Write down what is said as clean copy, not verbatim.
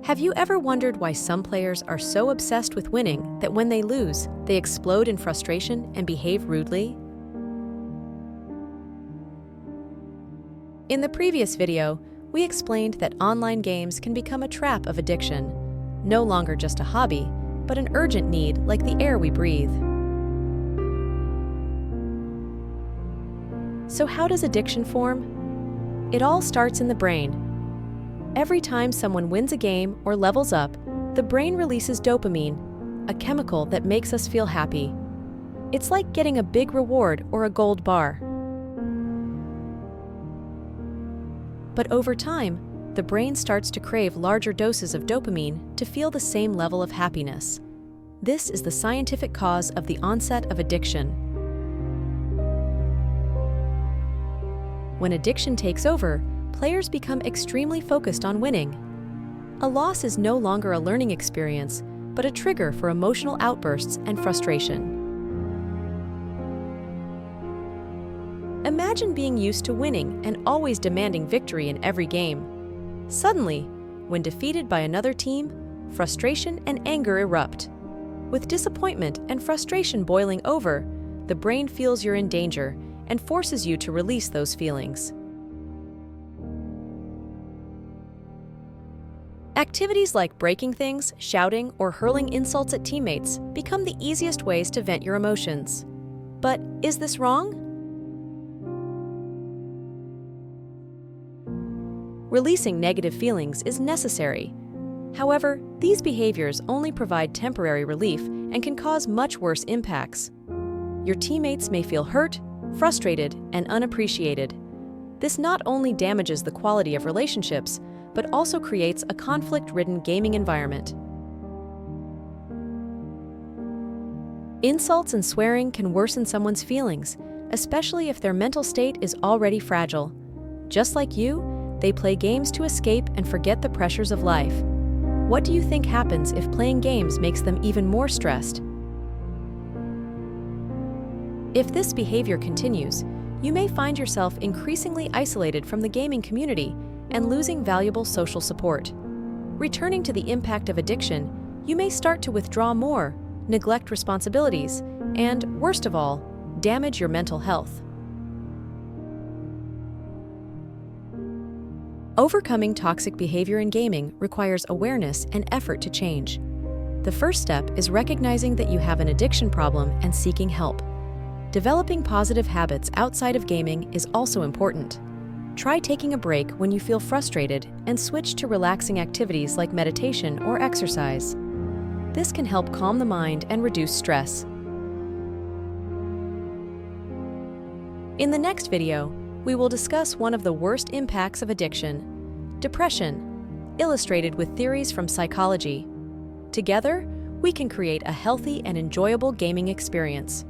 Have you ever wondered why some players are so obsessed with winning that when they lose, they explode in frustration and behave rudely? In the previous video, we explained that online games can become a trap of addiction, no longer just a hobby, but an urgent need like the air we breathe. So how does addiction form? It all starts in the brain. Every time someone wins a game or levels up, the brain releases dopamine, a chemical that makes us feel happy. It's like getting a big reward or a gold bar. But over time, the brain starts to crave larger doses of dopamine to feel the same level of happiness. This is the scientific cause of the onset of addiction. When addiction takes over, players become extremely focused on winning. A loss is no longer a learning experience, but a trigger for emotional outbursts and frustration. Imagine being used to winning and always demanding victory in every game. Suddenly, when defeated by another team, frustration and anger erupt. With disappointment and frustration boiling over, the brain feels you're in danger and forces you to release those feelings. Activities like breaking things, shouting, or hurling insults at teammates become the easiest ways to vent your emotions. But is this wrong? Releasing negative feelings is necessary. However, these behaviors only provide temporary relief and can cause much worse impacts. Your teammates may feel hurt, frustrated, and unappreciated. This not only damages the quality of relationships, but also creates a conflict-ridden gaming environment. Insults and swearing can worsen someone's feelings, especially if their mental state is already fragile. Just like you, they play games to escape and forget the pressures of life. What do you think happens if playing games makes them even more stressed? If this behavior continues, you may find yourself increasingly isolated from the gaming community and losing valuable social support. Returning to the impact of addiction, you may start to withdraw more, neglect responsibilities, and, worst of all, damage your mental health. Overcoming toxic behavior in gaming requires awareness and effort to change. The first step is recognizing that you have an addiction problem and seeking help. Developing positive habits outside of gaming is also important. Try taking a break when you feel frustrated and switch to relaxing activities like meditation or exercise. This can help calm the mind and reduce stress. In the next video, we will discuss one of the worst impacts of addiction: depression, illustrated with theories from psychology. Together, we can create a healthy and enjoyable gaming experience.